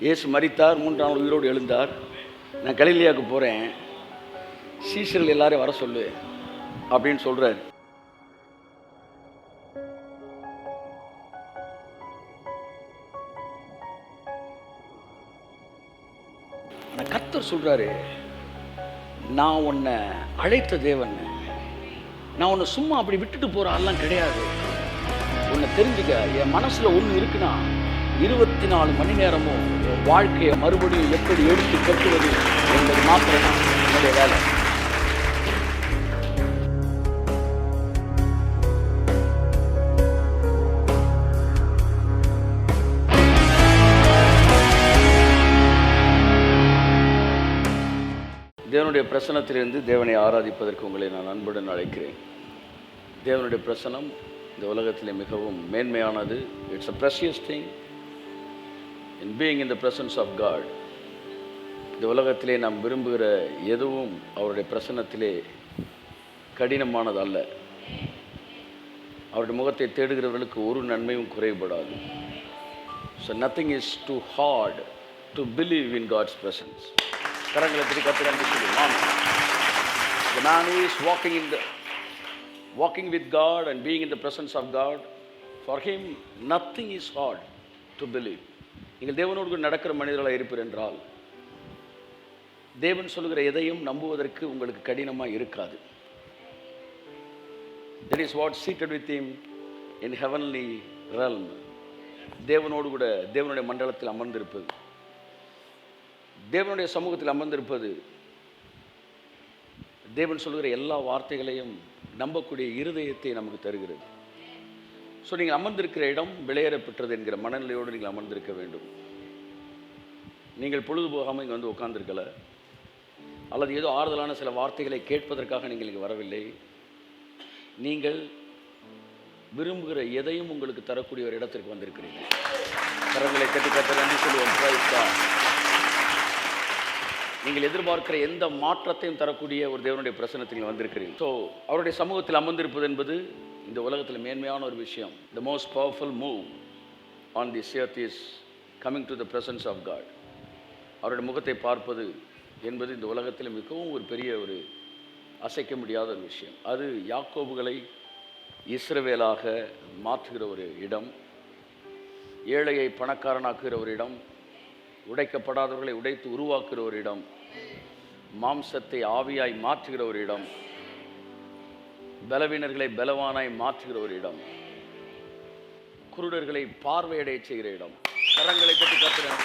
இயேசு மரித்தார், 3ஆம் நாள் உயிரோடு எழுந்தார். நான் கலிலேயாவுக்கு போகிறேன், சீஷர்கள் எல்லாரையும் வர சொல்லு அப்படின்னு சொல்கிறார். ஆனால் கர்த்தர் சொல்கிறாரு, நான் உன்னை அழைத்த தேவன், நான் உன்னை சும்மா அப்படி விட்டுட்டு போகிற ஆள்லாம் கிடையாது. உன்னை தெரிஞ்சுக்க, என் மனசில் ஒன்று இருக்குன்னா 24 மணி நேரமும் என் வாழ்க்கையை மறுபடியும் எப்படி எடுத்து கட்டுவது என்பது மாத்திரம் என்னுடைய வேலை. தேவனுடைய பிரசன்னத்திலிருந்து தேவனை ஆராதிப்பதற்கு உங்களை நான் அன்புடன் அழைக்கிறேன். தேவனுடைய பிரசன்னம் இந்த உலகத்திலே மிகவும் மேன்மையானது. It's a precious thing in being in the presence of God. இந்த உலகத்திலே நாம் விரும்புகிற எதுவும் அவருடைய பிரசன்னத்திலே கடினமானது அல்ல. அவருடைய முகத்தை தேடுகிறவர்களுக்கு ஒரு நன்மையும் குறைபடாது. So nothing is too hard to believe in God's presence. கரங்களை திருப்பி கர்த்தருக்கு சொல்லுவோம். The man who is walking with God and being in the presence of God, for him nothing is hard to believe. நீங்கள் தேவனோடு நடக்கிற மனிதர்களாக இருப்பீர் என்றால் தேவன் சொல்லுகிற எதையும் நம்புவதற்கு உங்களுக்கு கடினமாக இருக்காது. That is what seated with him in heavenly realm. தேவனோடு கூட தேவனுடைய மண்டலத்தில் அமர்ந்திருப்பது, தேவனுடைய சமூகத்தில் அமர்ந்திருப்பது, தேவன் சொல்லுகிற எல்லா வார்த்தைகளையும் நம்பக்கூடிய இருதயத்தை நமக்கு தருகிறது. ஸோ நீங்கள் அமர்ந்திருக்கிற இடம் விளையேற பெற்றது என்கிற மனநிலையோடு நீங்கள் அமர்ந்திருக்க வேண்டும். நீங்கள் பொழுது போகாமல் இங்கே வந்து உட்கார்ந்துருக்கல, அல்லது ஏதோ ஆறுதலான சில வார்த்தைகளை கேட்பதற்காக நீங்கள் இங்கே வரவில்லை. நீங்கள் விரும்புகிற எதையும் உங்களுக்கு தரக்கூடிய ஒரு இடத்திற்கு வந்திருக்கிறீர்கள். கரங்களை கட்டி கட்ட நன்றி சொல்லுவோம். நீங்கள் எதிர்பார்க்கிற எந்த மாற்றத்தையும் தரக்கூடிய ஒரு தேவனுடைய பிரசன்னத்தில் வந்திருக்கிறீர்கள். ஸோ அவருடைய சமூகத்தில் அமர்ந்திருப்பது என்பது இந்த உலகத்தில் மேன்மையான ஒரு விஷயம். The most powerful move on this earth is coming to the presence of God. அவருடைய முகத்தை பார்ப்பது என்பது இந்த உலகத்தில் மிகவும் ஒரு பெரிய ஒரு அசைக்க முடியாத ஒரு விஷயம். அது யாக்கோபுகளை இஸ்ரவேலாக மாற்றுகிற ஒரு இடம், ஏழையை பணக்காரனாக்குகிற ஒரு இடம், உடைக்கப்படாதவர்களை உடைத்து உருவாக்குகிற ஒரு இடம், மாம்சத்தை ஆவியாய் மாற்றுகிற ஒரு இடம், பலவீனர்களை பலவானாய் மாற்றுகிற ஒரு இடம், குருடர்களை பார்வையடைய செய்கிற இடம். கரங்களை பற்றி கத்துறேன்.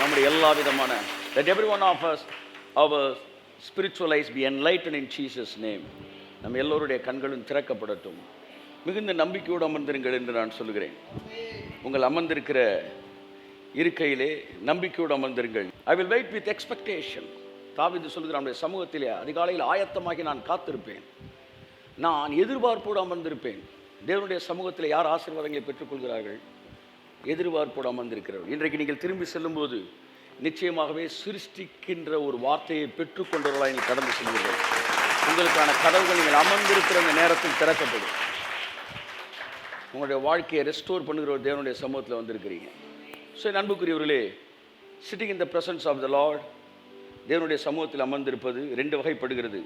நம்முடைய எல்லா விதமான that every one of us our spiritual eyes be enlightened in Jesus name. நம்ம எல்லோருடைய கண்களும் திறக்கப்படட்டும். மிகுந்த நம்பிக்கையோடு அமர்ந்திருங்கள் என்று நான் சொல்கிறேன். உங்கள் அமர்ந்திருக்கிற இருக்கையிலே நம்பிக்கையோடு அமர்ந்திருங்கள். I will wait with expectation. தாவீது சொல்கிறார், நம்முடைய சமூகத்திலே அதிகாலையில் ஆயத்தமாகி நான் காத்திருப்பேன், நான் எதிர்பார்ப்போடு அமர்ந்திருப்பேன். தேவனுடைய சமூகத்தில் யார் ஆசீர்வாதங்களை பெற்றுக்கொள்கிறார்கள்? எதிர்பார்ப்போடு அமர்ந்திருக்கிறவர்கள். இன்றைக்கு நீங்கள் திரும்பி செல்லும்போது நிச்சயமாகவே சிருஷ்டிக்கின்ற ஒரு வார்த்தையை பெற்றுக்கொண்டவர்களாக நீங்கள் கடந்து செல்வீர்கள். உங்களுக்கான கதவுகள் நீங்கள் அமர்ந்திருக்கிற அந்த நேரத்தில் திறக்கப்படும். உங்களுடைய வாழ்க்கையை ரெஸ்டோர் பண்ணுகிற ஒரு தேவனுடைய சமூகத்தில் வந்திருக்கிறீங்க. ஸோ அன்புக்குரியவர்களே, sitting in the presence of the lord, தேவனுடைய சமூகத்தில் அமர்ந்திருப்பது 2 வகைப்படுகிறது.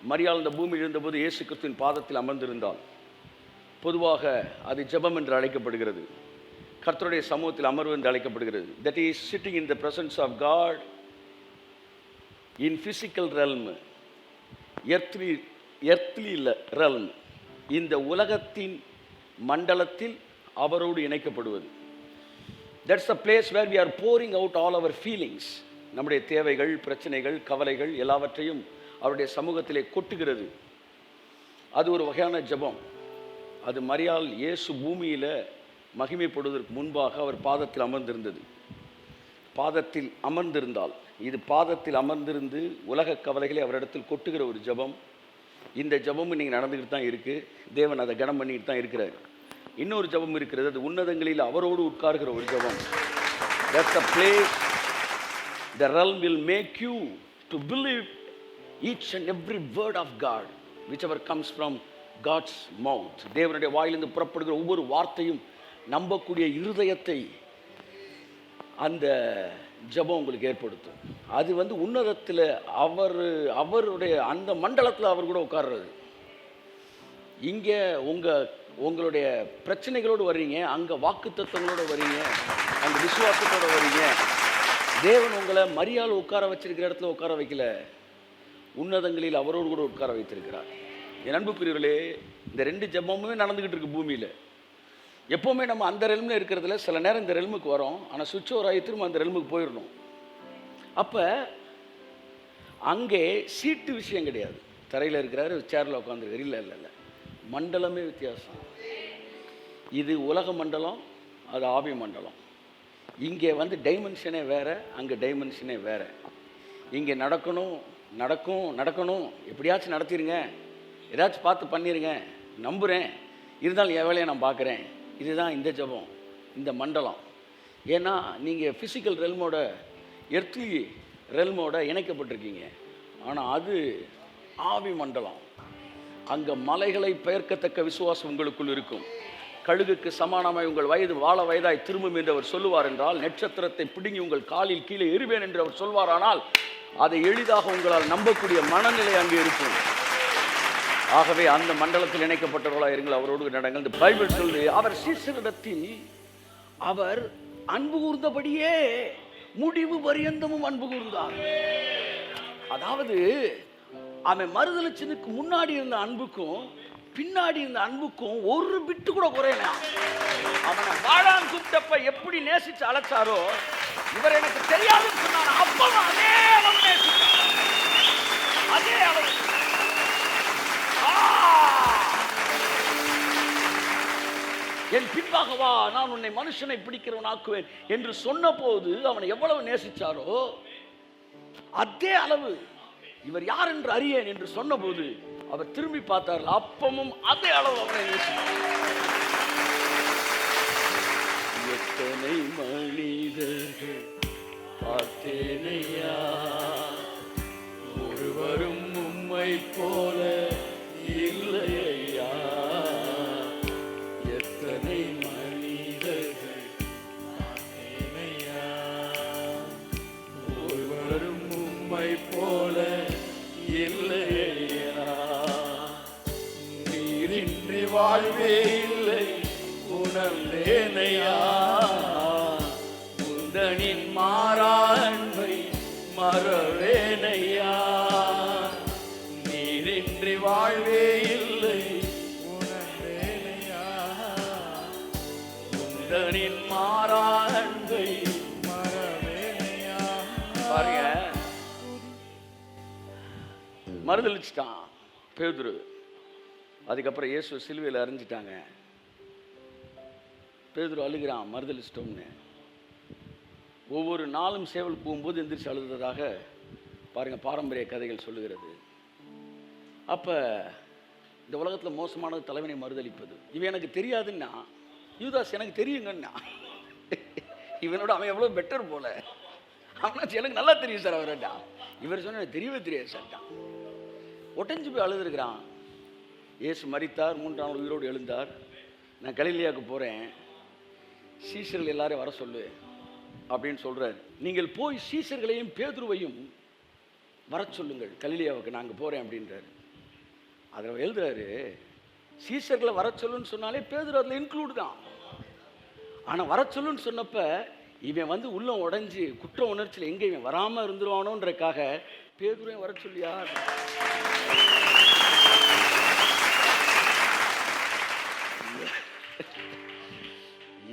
மரியாள் இந்த பூமியில் இருந்தபோது இயேசு கிறிஸ்துவின் பாதத்தில் அமர்ந்திருந்தால் பொதுவாக அது ஜெபம் என்று அழைக்கப்படுகிறது. கர்த்தருடைய சமூகத்தில் அமர்வு என்று அழைக்கப்படுகிறது. That is sitting in the presence of God in physical realm, earthly realm, இந்த உலகத்தின் மண்டலத்தில் அவரோடு இணைக்கப்படுவது. That's the place where we are pouring out all our feelings. நம்முடைய தேவைகள், பிரச்சனைகள், கவலைகள் எல்லாவற்றையும் அவருடைய சமூகத்திலே கொட்டுகிறது. அது ஒரு வகையான ஜெபம். அது மரியாள் இயேசு பூமியில் மகிமைப்படுவதற்கு முன்பாக அவர் பாதத்தில் அமர்ந்திருந்தது. பாதத்தில் அமர்ந்திருந்தால், இது பாதத்தில் அமர்ந்திருந்து உலக கவலைகளை அவரிடத்தில் கொட்டுகிற ஒரு ஜெபம். இந்த ஜெபமும் நீங்கள் நடந்துக்கிட்டு தான் இருக்குது. தேவன் அதை கனம் பண்ணிக்கிட்டு தான் இருக்கிறார். இன்னொரு ஜெபம் இருக்கிறது, அது உன்னதங்களில் அவரோடு உட்கார்கிற ஒரு ஜெபம். That's the place the realm will make you to believe each and every word of God, whichever comes from God's mouth. தேவனுடைய வாயிலிருந்து புறப்படுகிற ஒவ்வொரு வார்த்தையும் நம்பக்கூடிய இருதயத்தை அந்த ஜெபம் உங்களுக்கு ஏற்படுத்தும். அது வந்து உன்னதத்தில் அவருடைய அந்த மண்டலத்தில் அவர் கூட உட்கார்றது. இங்கே உங்களுடைய பிரச்சனைகளோடு வர்றீங்க, அங்கே வாக்குத்தத்தங்களோடு வர்றீங்க, அங்கே விசுவாசத்தோடு வர்றீங்க. தேவன் உங்களை மரியாதை உட்கார வச்சிருக்கிற இடத்துல உட்கார வைக்கல, உன்னதங்களில் அவரோடு கூட உட்கார வைத்திருக்கிறார். என் அன்புக்குரியவர்களே, இந்த 2 ஜெபமுமே நடந்துக்கிட்டு இருக்கு பூமியில். எப்போவுமே நம்ம அந்த ரெல்மில் இருக்கிறதுல சில நேரம் இந்த ரெல்முக்கு வரோம், ஆனால் சுவிட்ச் ஓவர் ஆகி திரும்ப அந்த ரெல்முக்கு போயிடணும். அப்போ அங்கே சீட்டு விஷயம் கிடையாது, தரையில் இருக்கிறாரு, சேரில் உட்காந்துருக்காரு. இல்லை இல்லை இல்லை, மண்டலமே வித்தியாசம். இது உலக மண்டலம், அது ஆவி மண்டலம். இங்கே வந்து டைமென்ஷனே வேறு, அங்கே டைமென்ஷனே வேறு. இங்கே நடக்கணும் நடக்கும் நடக்கணும், எப்படியாச்சும் நடத்திடுங்க, ஏதாச்சும் பார்த்து பண்ணிடுங்க, நம்புகிறேன், இருந்தாலும் என் வேலையை நான் பார்க்குறேன். இதுதான் இந்த ஜெபம், இந்த மண்டலம். ஏன்னா நீங்கள் ஃபிசிக்கல் ரெல்மோட எர்த்லி ரெல்மோட இணைக்கப்பட்டிருக்கீங்க. ஆனால் அது ஆவி மண்டலம். அங்கே மலைகளை பெயர்க்கத்தக்க விசுவாசம் உங்களுக்குள் இருக்கும். கழுகுக்கு சமானமாய் உங்கள் வயது வாழ வயதாய் திரும்பும் என்று அவர் சொல்லுவார் என்றால், நட்சத்திரத்தை பிடுங்கி உங்கள் காலில் கீழே எறிவேன் என்று அவர் சொல்வாரானால், அதை எளிதாக உங்களால் நம்பக்கூடிய மனநிலை அங்கே இருக்கும். ஆகவே அந்த மண்டலத்தில் இணைக்கப்பட்டவர்களாக இருங்கள், அவரோடு நடங்கள். இந்த பைபிள் சொல்லி அவர் சீசரிடத்தில் அவர் அன்பு கூர்ந்தபடியே முடிவு பரியந்தமும் அன்பு கூர்ந்தார். அதாவது அவன் மறுதலிச்சதுக்கு முன்னாடி இருந்த அன்புக்கும் பின்னாடி இருந்த அன்புக்கும் ஒரு பிட்டு கூட குறையல. அவனை வாழான் கூப்பிட்டப்ப எப்படி நேசிச்சு அழைச்சாரோ, இவர் எனக்கு தெரியாதுன்னு சொன்னான், அப்பவும் அதே அளவு நேசிச்சார், அதே அளவு. என் பின்பாக வா, நான் உன்னை மனுஷனை பிடிக்கிறவன் ஆக்குவேன் என்று சொன்ன போது அவனை எவ்வளவு நேசிச்சாரோ அதே அளவு இவர் யார் என்று அறியேன் என்று சொன்ன போது அவர் திரும்பி பார்த்தார், அப்பமும் அதே அளவு அவனை நேசித்தார். எத்தனை மனிதர்கள் பார்த்தேனையா, ஒருவரும் உம்மை போல இல்லையா. எத்தனை மனிதர்கள் பார்த்தேனையா, ஒருவரும் உம்மை போல இல்லையா. நீரின்றி வாழ்வே இல்லை உணர்ந்தேனையா, உந்தனின் மாறா அன்பை மறவேனையா. நீரின்றி வாழ்வே இல்லை உணர்ந்தேனையா, உந்தனின் மாறா அன்பை மறவேனையா. பாருங்க, மறுதலிச்சிட்டான் பேதுரு. அதுக்கப்புறம் இயேசு சிலுவையில் அறைஞ்சிட்டாங்க. பேதுரு அழுகிறான், மறுதலிச்சிட்டோம்னு. ஒவ்வொரு நாளும் சேவல் போகும்போது எந்திரிச்சு அழுததாக பாருங்க, பாரம்பரிய கதைகள் சொல்லுகிறது. அப்போ இந்த உலகத்தில் மோசமானது தலைவனை மறுதலிப்பது. இவன் எனக்கு தெரியாதுன்னா, யூதாஸ் எனக்கு தெரியுங்கன்னா, இவனோட அவன் எவ்வளோ பெட்டர் போல, அவனாச்சு எனக்கு நல்லா தெரியும் சார் அவர்டா. இவர் சொன்ன தெரியவே தெரியாது சார்ட்டான். ஒட்டஞ்சு போய் அழுதுருக்கிறான். இயேசு மரித்தார், 3ஆம் நாள் உயிரோடு எழுந்தார். நான் கலிலேயாவுக்கு போகிறேன், சீசர்கள் எல்லாரையும் வர சொல்லு அப்படின்னு சொல்கிறார். நீங்கள் போய் சீசர்களையும் பேதுருவையும் வர சொல்லுங்கள் கலிலேயாவுக்கு, நான் அங்கே போகிறேன் அப்படின்றார். அதில் எழுதுறாரு, சீசர்களை வர சொல்லுன்னு சொன்னாலே பேதுரு அதில் இன்க்ளூடு தான். ஆனால் வர சொல்லுன்னு சொன்னப்ப இவன் வந்து உள்ளம் உடஞ்சி குற்ற உணர்ச்சியில் எங்கே இவன் வராமல் இருந்துருவானோன்றக்காக பேதுருவையும் வர சொல்லியா.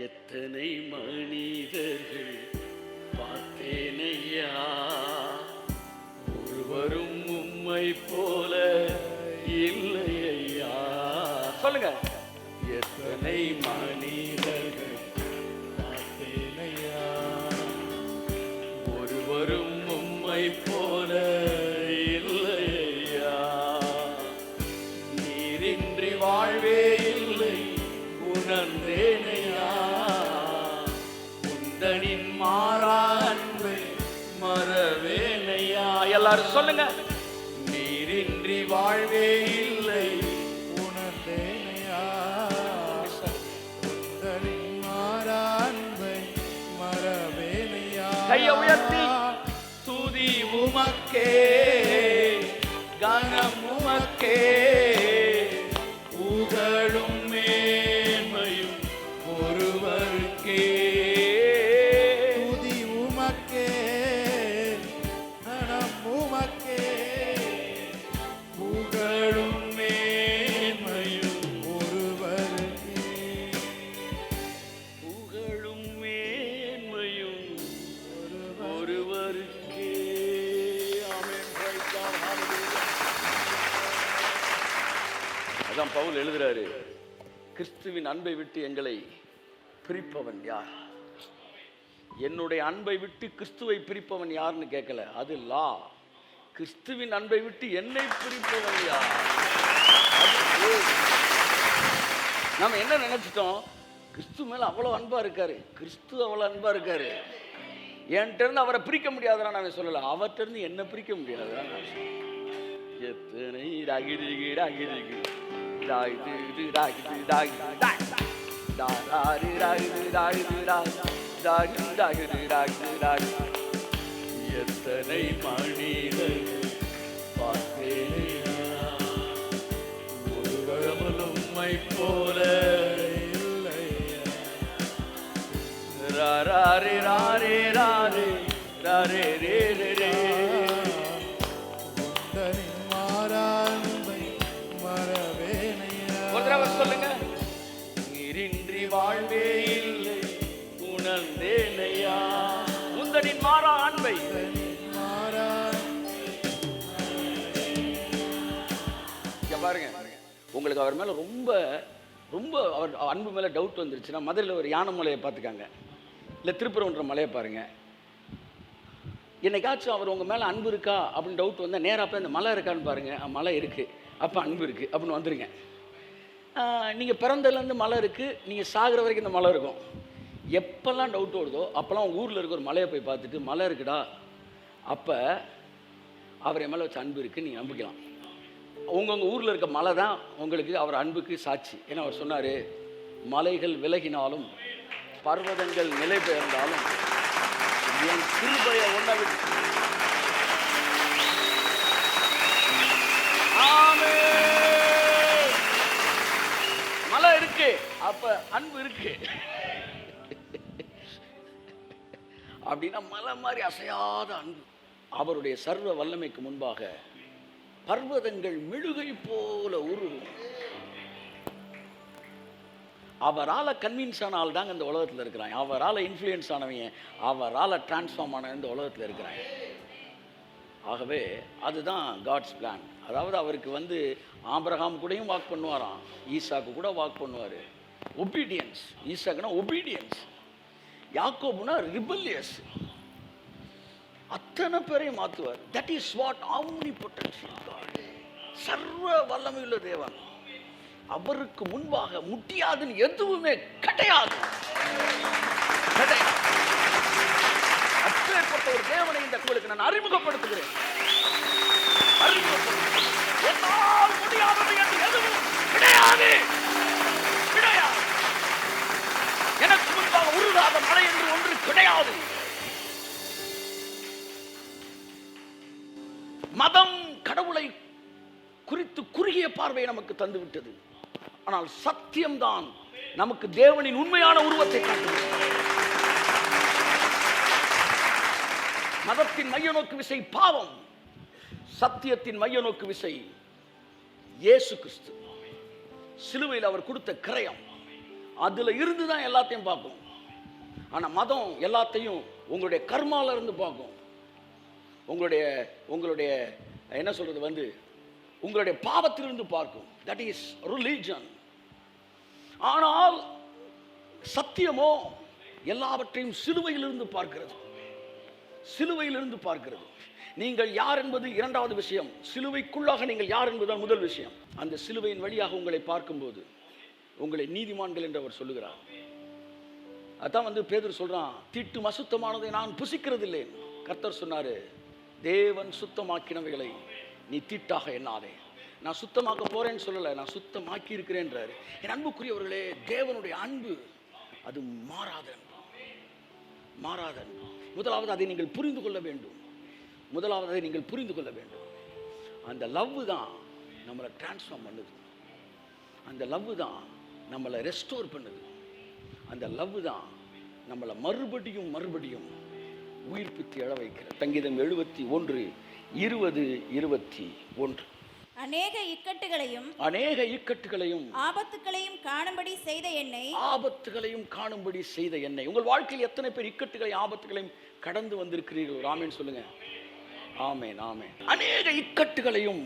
எத்தனை மனிதர்கள் பார்த்தேனையா, ஒருவரும் உம்மை போல இல்லையா. சொல்லுங்க, எத்தனை மனிதர்கள் பார்த்தேனையா, ஒருவரும் உம்மை போல இல்லையா. நீரின்றி வாழ்வே இல்லை உணர்ந்தேனையா, உந்தனின் மாறா அன்பை மறவேனையா. எல்லாரும் சொல்லுங்க, நீரின்றி வாழ்வே இல்லை உணர்ந்தேனையா, உந்தனின் கையை உயர்த்தி துதி உமக்கே, கனம் உமக்கே, புகழும் மேன்மையும் ஒருவருக்கே. துதி உமக்கே, கனம் உமக்கே, புகழும் மேன்மையும் ஒருவருக்கே. புகழும் மேன்மையும் ஒருவருக்கே. ஆமென். Praise God. Hallelujah. அதான் பவுல் எழுதுறாரு, கிறிஸ்துவின் அன்பை விட்டு எங்களை பிரிப்பவன் யார்? என்னுடைய அன்பை விட்டு கிறிஸ்துவை பிரிப்பவன் யாருன்னு கேட்கல, அது லா. கிறிஸ்துவின் அன்பை விட்டு என்னை பிரிப்பவன் யார்? நாம என்ன நினைச்சிட்டோம்? கிறிஸ்து மேல அவ்வளவு அன்பா இருக்காரு, கிறிஸ்து அவ்வளவு அன்பா இருக்காரு, என்கிட்ட இருந்து அவரை பிரிக்க முடியாதுன்னு நான் சொல்லல, அவர்கிட்ட இருந்து என்ன பிரிக்க முடியாது. எத்தனை எத்தனை மனிதர் பார்த்தேன், ஒருவரும் உம்மை போல இல்லையா. ராரே ராரே ராரே ராரே ரே ரே ரே. உந்தனின் மாறாண்மை மறவேனையா. ஒரு தடவை சொல்லுங்க. நீரின்றி வாழ்வே இல்லை உணர்ந்தேனையா. உந்தனின் மாறா அன்பை. பாருங்க, உங்களுக்கு அவர் மேல ரொம்ப ரொம்ப அவர் அன்பு மேல டவுட் வந்துருச்சுன்னா, மதுரையில் ஒரு யானை மலையை பார்த்துக்காங்க, இல்லை திருப்பரங்குன்ற மலையை பாருங்க. என்னைக்காச்சும் அவர் உங்க மேல அன்பு இருக்கா அப்படின்னு டவுட் வந்தால் நேராக போய் அந்த மலை இருக்கான்னு பாருங்க. மலை இருக்கு, அப்போ அன்பு இருக்கு அப்படின்னு வந்துருங்க. நீங்கள் பிறந்ததுலேருந்து மலை இருக்குது, நீங்கள் சாகிற வரைக்கும் இந்த மலை இருக்கும். எப்போல்லாம் டவுட் வருதோ அப்போல்லாம் உங்கள் ஊரில் இருக்க ஒரு மலையை போய் பார்த்துட்டு மலை இருக்குடா, அப்போ அவர் என் மேலே வச்ச அன்பு இருக்குது நீங்கள் நம்பிக்கலாம். உங்கள் ஊரில் இருக்க மலை தான் உங்களுக்கு அவர் அன்புக்கு சாட்சி. ஏன்னா அவர் சொன்னார், மலைகள் விலகினாலும் பர்வதங்கள் நிலை பெயர்ந்தாலும் என் கிருபையை ஒன்றை விட்டு. மலை இருக்கு, அப்ப அன்பு இருக்கு. அப்படின்னா மலை மாதிரி அசையாத அன்பு. அவருடைய சர்வ வல்லமைக்கு முன்பாக பர்வதங்கள் மெழுகை போல உருகும். அவரால் கன்வின்ஸ் ஆன ஆள் தாங்க இந்த உலகத்தில் இருக்கிறாங்க. அவரால் இன்ஃப்ளூயன்ஸ் ஆனவங்க, அவரால் டிரான்ஸ்ஃபார்ம் ஆன இந்த உலகத்தில் இருக்கிறாங்க. ஆகவே அதுதான் காட்ஸ் பிளான். அதாவது அவருக்கு ஆபிரகாம் கூடயும் வாக் பண்ணுவாராம், ஈசாக்கு கூட வாக் பண்ணுவார். ஒபீடியன்ஸ். ஈசாக்குனா ஒபீடியன்ஸ், யாக்கோபுனா ரிபல்லியஸ். அத்தனை பேரையும் மாற்றுவார். That is what omnipotential God. சர்வ வல்லமையுள்ள தேவன். அவருக்கு முன்பாக முட்டியாதுன்னு எதுவுமே கிடையாது. அப்பேற்பட்ட ஒரு தேவனை இந்த கோயிலுக்கு நான் அறிமுகப்படுத்துகிறேன். என்னால் முடியாதது என்று எதுவும் கிடையாது. கிடையாது. எனக்கு முன்பாக உருளாத மலை என்று ஒன்று கிடையாது. மதம் கடவுளை குறித்து குறுகிய பார்வை நமக்கு தந்துவிட்டது. ஆனால் சத்தியம்தான் நமக்கு தேவனின் உண்மையான உருவத்தை காட்டுகிறது. மதத்தின் மைய நோக்கு விசை பாவம், சத்தியத்தின் மைய நோக்கு விசை இயேசு கிறிஸ்து. சிலுவையில் அவர் கொடுத்த கிரயம், அதுல இருந்து தான் எல்லாத்தையும் பார்க்கும். ஆனா மதம் எல்லாத்தையும் உங்களுடைய கர்மால இருந்து பார்க்கும். உங்களுடைய என்ன சொல்றது உங்களுடைய பாவத்திலிருந்து பார்க்கும். That is religion. ஆனால் சத்தியமோ எல்லாவற்றையும் சிலுவையிலிருந்து பார்க்கிறது. சிலுவையிலிருந்து பார்க்கிறது. நீங்கள் யார் என்பது இரண்டாவது விஷயம். சிலுவைக்குள்ளாக நீங்கள் யார் என்பதுதான் முதல் விஷயம். அந்த சிலுவையின் வழியாக உங்களை பார்க்கும்போது உங்களை நீதிமான்கள் என்று அவர் சொல்லுகிறார். அதான் பேதுரு சொல்றான், தீட்டு அசுத்தமானதை நான் புசிக்கிறது இல்லை. கர்த்தர் சொன்னாரு, தேவன் சுத்தமாக்கினவைகளை நீ தீட்டாக எண்ணாதே. நான் சுத்தமாக்க போறேன்னு சொல்லலை, நான் சுத்தமாக்கி இருக்கிறேன்றாரு. என் அன்புக்குரியவர்களே, தேவனுடைய அன்பு அது மாறாத அன்பு. மாறாத அன்பு. முதலாவது அதை நீங்கள் புரிந்து கொள்ள வேண்டும். முதலாவது அதை நீங்கள் புரிந்து கொள்ள வேண்டும். அந்த லவ் தான் நம்மளை டிரான்ஸ்ஃபார்ம் பண்ணுது. அந்த லவ் தான் நம்மளை ரெஸ்டோர் பண்ணுது. அந்த லவ் தான் நம்மளை மறுபடியும் மறுபடியும் உயிர்ப்பித்து எழ வைக்கிறது. சங்கீதம் 71:20-21. அநேக இக்கட்டுகளையும் ஆபத்துகளையும் காணும்படி செய்த என்னை. உங்கள் வாழ்க்கையில் எத்தனை பேர் இக்கட்டுகளையும் ஆபத்துகளையும் கடந்து வந்திருக்கிறீர்கள்? ஆமென் சொல்லுங்க. ஆமென், ஆமென். அநேக இக்கட்டுகளையும்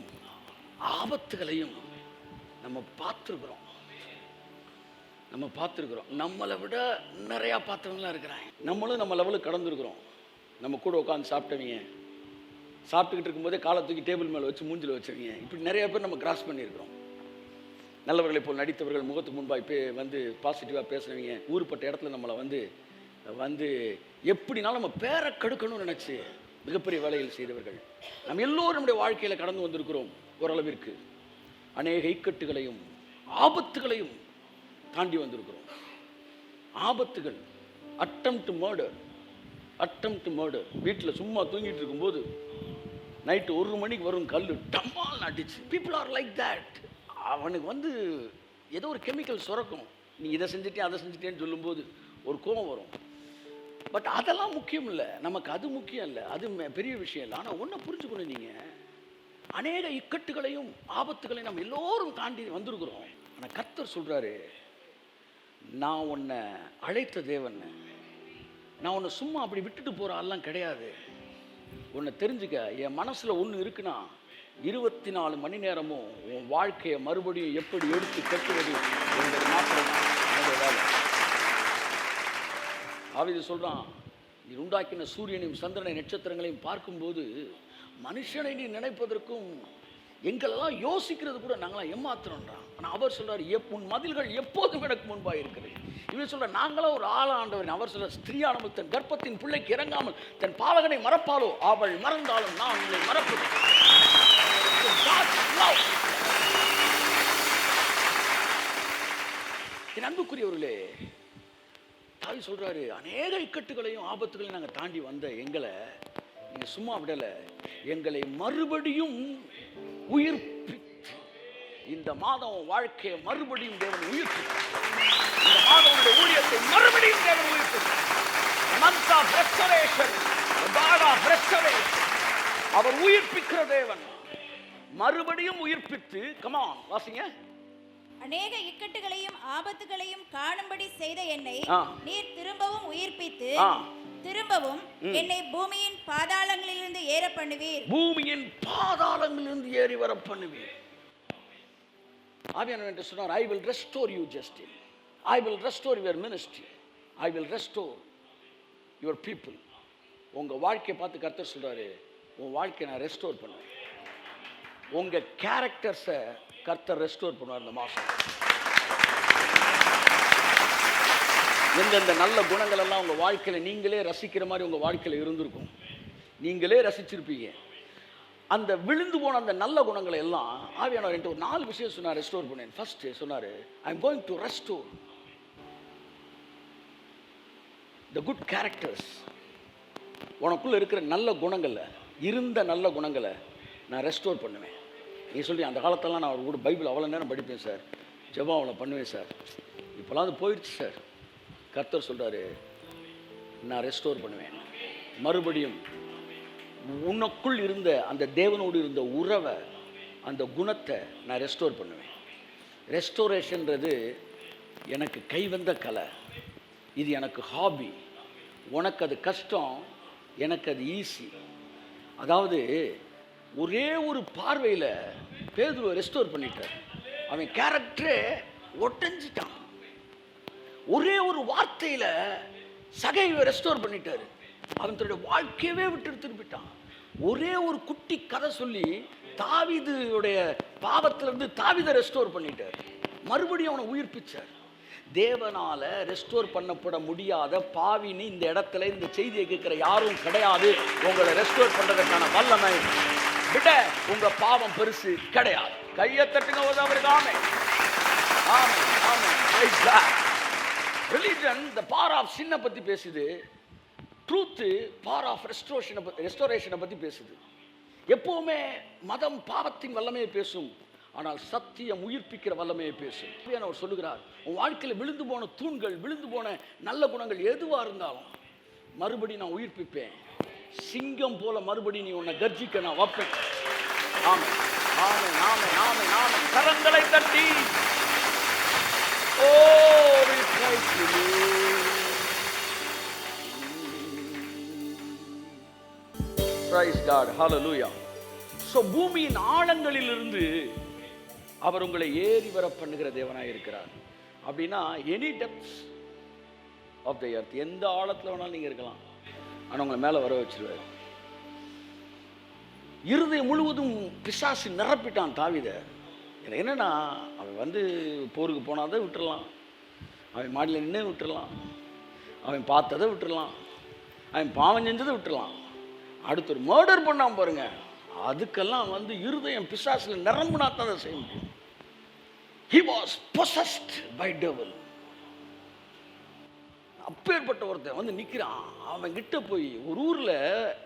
ஆபத்துகளையும் நம்ம பார்த்துருக்குறோம். நம்மளை விட நிறையா பார்த்தவங்களாம் இருக்கிறாங்க. நம்மளும் நம்ம லெவலுக்கு கடந்துருக்குறோம். நம்ம கூட உட்காந்து சாப்பிட்டுக்கிட்டு இருக்கும்போதே காலை தூக்கி டேபிள் மேலே வச்சு மூஞ்சில் வச்சுருங்க. இப்படி நிறைய பேர் நம்ம கிராஸ் பண்ணியிருக்கிறோம். நல்லவர்களை போல் நடித்தவர்கள், முகத்துக்கு முன்பாக வந்து பாசிட்டிவாக பேசுனவங்க, ஊருப்பட்ட இடத்துல நம்மளை வந்து எப்படினாலும் நம்ம பேரை கெடுக்கணும்னு நினச்சி மிகப்பெரிய வேலைகள் செய்தவர்கள் நம்ம எல்லோரும் நம்முடைய வாழ்க்கையில் கடந்து வந்திருக்கிறோம். ஓரளவிற்கு அநேக இக்கட்டுகளையும் ஆபத்துகளையும் தாண்டி வந்திருக்கிறோம். ஆபத்துகள், அட்டெம்ப்ட் மர்டர். வீட்டில் சும்மா தூங்கிட்டு இருக்கும்போது நைட்டு 1 மணிக்கு வரும் கல் டம்மால் அடிச்சு. People are like that. அவனுக்கு ஏதோ ஒரு கெமிக்கல் சுரக்கும். நீ இதை செஞ்சுட்டே அதை செஞ்சுட்டேன்னு சொல்லும்போது ஒரு கோபம் வரும். பட் அதெல்லாம் முக்கியம் இல்லை, நமக்கு அது முக்கியம் இல்லை, அது பெரிய விஷயம் இல்லை. ஆனால் ஒன்றை புரிஞ்சுக்கணும், நீங்கள் அநேக இக்கட்டுகளையும் ஆபத்துகளையும் நம்ம எல்லோரும் தாண்டி வந்திருக்கிறோம். ஆனால் கர்த்தர் சொல்கிறாரு, நான் உன்னை அழைத்த தேவன், நான் உன்னை சும்மா அப்படி விட்டுட்டு போகிற ஆள்லாம் கிடையாது. உன்னை தெரிஞ்சுக்க, என் மனசில் ஒன்று இருக்குன்னா 24 மணி நேரமும் உன் வாழ்க்கையை மறுபடியும் எப்படி எடுத்து கட்டுவது என்பது மாத்திரம் என்னுடைய வேலை. ஆவிது சொல்கிறான், நீ உண்டாக்கின சூரியனையும் சந்திரனை நட்சத்திரங்களையும் பார்க்கும்போது மனுஷனை நீ நினைப்பதற்கும் எங்களெல்லாம் யோசிக்கிறது கூட நாங்களாம் ஏமாத்துறோன்றான். ஆனால் அவர் சொல்கிறார், உன் மதில்கள் எப்போதும் எனக்கு முன்பாக இருக்கிறது. இவர் சொல்ற, நாங்களாம் ஒரு ஆளாண்டவர். அவர் சொல்ற, ஸ்திரீயானவள் தன் கர்ப்பத்தின் பிள்ளைக்கு இறங்காமல் தன் பாலகனை மறப்பாலோ, அவள் மறந்தாலும் நான் உன்னை மறப்பது. என் அன்புக்குரியவர்களே, தாய் சொல்றாரு, அநேக இக்கட்டுகளையும் ஆபத்துகளையும் நாங்கள் தாண்டி வந்த எங்களை நீங்க சும்மா விடலை, எங்களை மறுபடியும் உயிர்ப்பி. இந்த மாதம் வாழ்க்கையை மறுபடியும் தேவன் உயிர்ப்பி. இந்த மாதம் ஊழியத்தை மறுபடியும் தேவன் உயிர்ப்பி. month of restoration, the God of restoration. அவர் உயிர்ப்பிக்கிற தேவன். மறுபடியும் உயிர்ப்பித்து, come on வாசிங்க. அநேக இக்கட்டுகளையும் ஆபத்துகளையும் காணும்படி செய்த என்னை நீர் திரும்பவும் உயிர்ப்பித்து திரும்பவும் என்னை பூமியின் பாதாளங்களிலிருந்து ஏற பண்ணுவீர். பூமியின் பாதாளங்களிலிருந்து ஏறி வர பண்ணுவீர். ஆவியானவர் என்று சொன்னார், I will restore you justice. I will restore your ministry. I will restore your people. உங்க வாழ்க்கையை பார்த்து கர்த்தர் சொல்றாரு, உன் வாழ்க்கையை நான் ரெஸ்டோர் பண்ணுவேன். உங்க கேரக்டர்ஸை கர்த்தர் ரெஸ்டோர் பண்ணுவார். இந்த மாசம் எந்தெந்த நல்ல குணங்கள் எல்லாம் உங்க வாழ்க்கையில நீங்களே ரசிக்கிற மாதிரி உங்க வாழ்க்கையில இருந்திருக்கும், நீங்களே ரசிச்சிருப்பீங்க. அந்த விழுந்து போன அந்த நல்ல குணங்களை எல்லாம் ஆவியானவர் என்கிட்ட ஒரு 4 விஷயம் சொன்னார், ரெஸ்டோர் பண்ணேன். ஃபர்ஸ்ட் சொன்னாரு, I am going to restore the good characters. உனக்குள்ள இருக்கிற நல்ல குணங்களை, இருந்த நல்ல குணங்களை நான் ரெஸ்டோர் பண்ணுவேன். நீ சொல்லி, அந்த காலத்தெல்லாம் நான் அவர் கூட பைபிள் அவ்வளோ நேரம் படிப்பேன் சார், ஜெபம் அவ்வளோ பண்ணுவேன் சார், இப்போலாம் அது போயிடுச்சு சார். கர்த்தர் சொல்கிறாரு, நான் ரெஸ்டோர் பண்ணுவேன். மறுபடியும் உனக்குள் இருந்த அந்த தேவனோடு இருந்த உறவை, அந்த குணத்தை நான் ரெஸ்டோர் பண்ணுவேன். ரெஸ்டோரேஷன்றது எனக்கு கைவந்த கலை, இது எனக்கு ஹாபி. உனக்கு அது கஷ்டம், எனக்கு அது ஈஸி. அதாவது ஒரே ஒரு பார்வையில் பேதுருவை ரெஸ்டோர் பண்ணிட்டார். அவன் கேரக்டரே ஒட்டஞ்சிட்டான். ஒரே ஒரு வார்த்தையில் சகைவை ரெஸ்டோர் பண்ணிட்டார். அவன் தன்னுடைய வாழ்க்கையவே விட்டு திருப்பிட்டான். ஒரே ஒரு குட்டி கதை சொல்லி தாவீதுடைய பாவத்திலிருந்து தாவீதை ரெஸ்டோர் பண்ணிட்டார். மறுபடியும் அவனை உயிர்ப்பிச்சார். தேவனால ரெஸ்டோர் பண்ணப்பட முடியாத பாவின்னு இந்த இடத்துல இந்த செய்தியை கேட்கிற யாரும் கிடையாது. உங்களை ரெஸ்டோர் பண்றதுக்கான வல்லமை விட உங்க பாவம் பெருசு கிடையாது. கையை தட்டுங்க அவருக்கு. ஆமென், ஆமென், ஆமென். Religion the power of sin பத்தி பேசுது. ட்ரூத்து பவர் ஆஃப் ரெஸ்டோரேஷனை பற்றி பேசுது. எப்போவுமே மதம் பாவத்தின் வல்லமையை பேசும், ஆனால் சத்தியம் உயிர்ப்பிக்கிற வல்லமையை பேசும். அவர் சொல்லுகிறார், உன் வாழ்க்கையில் விழுந்து போன தூண்கள், விழுந்து போன நல்ல குணங்கள் எதுவாக இருந்தாலும் மறுபடி நான் உயிர்ப்பிப்பேன். சிங்கம் போல மறுபடி நீ உன்னை கர்ஜிக்க நான் வைப்பேன். ஆமே ஆமே ஆமே ஆமே ஆமே. கரங்களை தட்டி ஓ Praise God. Hallelujah. So பூமியின் ஆழங்களிலிருந்து அவர் உங்களை ஏறி வர பண்ணுகிற தேவனாய் இருக்கிறார். அப்படின்னா any depths of the earth, எந்த ஆழத்தில் வேணாலும் நீங்கள் இருக்கலாம், ஆனால் உங்களை மேலே வர வச்சிருவார். இருதயம் முழுவதும் பிசாசு நிரப்பிட்டான் தாவீதை. எனக்கு என்னன்னா, அவன் வந்து போருக்கு போனாதை விட்டுடலாம், அவன் மாடியில் நின்று விட்டுடலாம், அவன் பார்த்ததை விட்டுடலாம், அவன் பாவம் செஞ்சதை விட்டுடலாம், அடுத்து ஒரு மர்டர் பண்ணாமல் பாருங்க, அதுக்கெல்லாம் வந்து இருதயம் பிசாசில் நிரம்புனா தான் அதை செய்ய முடியும். He was possessed by devil. அப்பேற்பட்ட ஒருத்தன் வந்து நிற்கிறான், அவன் கிட்ட போய் ஒரு ஊரில்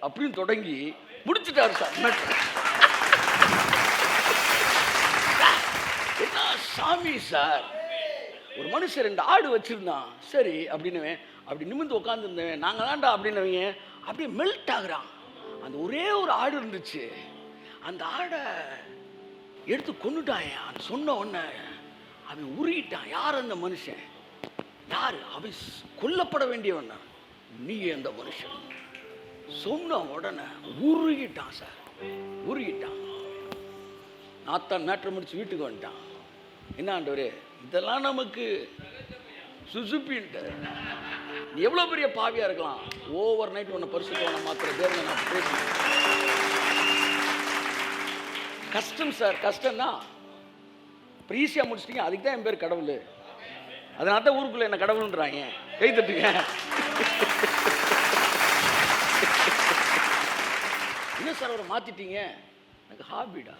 அப்படின்னு தொடங்கி முடிச்சுட்டாரு சார். என்ன சாமி சார், ஒரு மனுஷன் 2 ஆடு வச்சிருந்தான், சரி அப்படின்னு அப்படி நிமிர்ந்து உட்காந்துருந்தேன், நாங்கள் தான்டா அப்படின்னவங்க அப்படியே மெல்ட் ஆகுறான். அந்த ஒரே ஒரு ஆடு இருந்துச்சு, அந்த ஆடை எடுத்து கொண்டுட்டான். சொன்ன உடனே அவன் உருகிட்டான். யார் அந்த மனுஷன்? யார் அவன்? கொல்லப்பட வேண்டியவன். நீ அந்த மனுஷன் சொன்ன உடனே உருகிட்டான் சார், உருகிட்டான். நாத்தான் மேட்ரு முடிச்சு வீட்டுக்கு வந்துட்டான். என்ன ஆண்டவரே, இதெல்லாம் நமக்கு சுசுப்பின்ட்டு, நீ எவ்வளோ பெரிய பாவியா இருக்கலாம், ஓவர் நைட் உன்னை பரிசுத்தவனை மாத்திர தேவனை நான் பேசுகிறேன். கஷ்டம் சார், கஷ்டம்னா இப்போ ஈஸியாக முடிச்சிட்டீங்க, அதுக்கு தான் என் பேர் கடவுள். அதனால தான் ஊருக்குள்ளே என்ன கடவுள்ன்றாங்க. கை தட்டுங்க. என்ன சார் அவரை மாற்றிட்டீங்க? எனக்கு ஹாபிடா.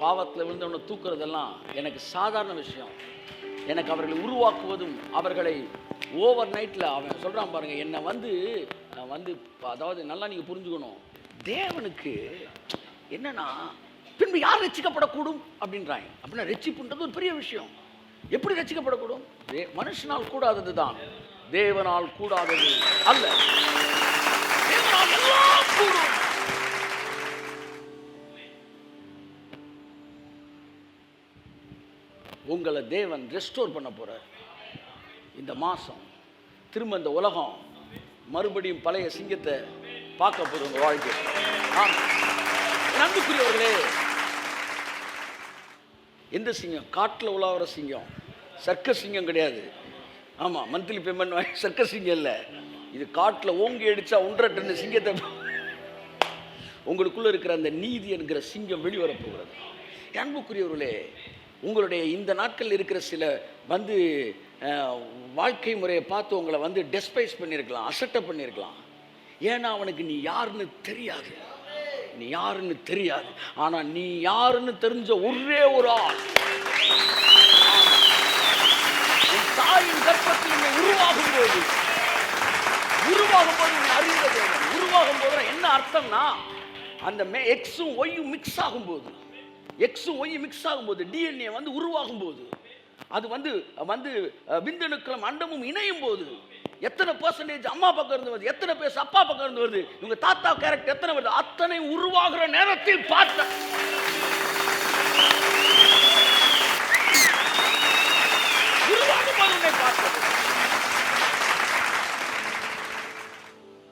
பாவத்தில் விழுந்தவனை தூக்குறதெல்லாம் எனக்கு சாதாரண விஷயம். எனக்கு அவர்களை உருவாக்குவதும், அவர்களை ஓவர் நைட்டில் அவன் சொல்கிறான் பாருங்கள், என்னை வந்து நான் வந்து, அதாவது நல்லா நீங்கள் புரிஞ்சுக்கணும், தேவனுக்கு என்னன்னா பின்பு யார் ரட்சிக்கப்படக்கூடும் அப்படின்றாங்க. அப்படின்னா ரட்சிப்புன்றது ஒரு பெரிய விஷயம். எப்படி ரட்சிக்கப்படக்கூடும்? மனுஷனால் கூடாதது தான், தேவனால் கூடாதது அல்ல. தேவனால் எல்லாம் கூடும். உங்களை தேவன் ரெஸ்டோர் பண்ண போறார். இந்த மாசம் திரும்ப இந்த உலகம் மறுபடியும் பழைய சிங்கத்தை பார்க்க போகுது உங்க வாழ்க்கை. நன்றிக்குரியவர்களே, எந்த சிங்கம்? காட்டில் உலாவுற சிங்கம், சர்க்கஸ் சிங்கம் கிடையாது. ஆமாம், மந்த்லி பேமெண்ட் வாங்கி சர்க்கஸ் சிங்கம் இல்லை. இது காட்டில் ஓங்கி அடித்தா 1.5 டன் சிங்கத்தை, உங்களுக்குள்ளே இருக்கிற அந்த நீதி என்கிற சிங்கம் வெளிவரப்போகிறது. அன்புக்குரியவர்களே, உங்களுடைய இந்த நாட்கள் இருக்கிற சில வந்து வாழ்க்கை முறையை பார்த்து உங்களை வந்து டெஸ்பைஸ் பண்ணியிருக்கலாம், அசட்டை பண்ணியிருக்கலாம். ஏன்னா அவனுக்கு நீ யாருன்னு தெரியாது, நீ யாருன்னு தெரியாது. ஆனால் நீ யாருன்னு தெரிஞ்ச ஒரே ஒரு ஆள், உன் தாயின் கர்ப்பத்தில் நீ உருவாகும் போது நீ அறிந்த தேவன். உருவாகும் போது என்ன அர்த்தம்னா, அந்த எக்ஸும் ஒய்யும் மிக்ஸ் ஆகும்போது, எக்ஸும் ஒய்யும் மிக்ஸ் ஆகும்போது, டிஎன்ஏ வந்து உருவாகும் போது, அது வந்து வந்து விந்தணுக்களும் அண்டமும் இணையும் போது எத்தனை % அம்மா பக்கம் இருந்து வருது, எத்தனை பேர் அப்பா பக்கம் இருந்து வருது, இவங்க தாத்தா கேரக்டர் எத்தனை வருது, அத்தனை உருவாகிற நேரத்தில் பார்த்த உருவாகும் போது பார்த்தது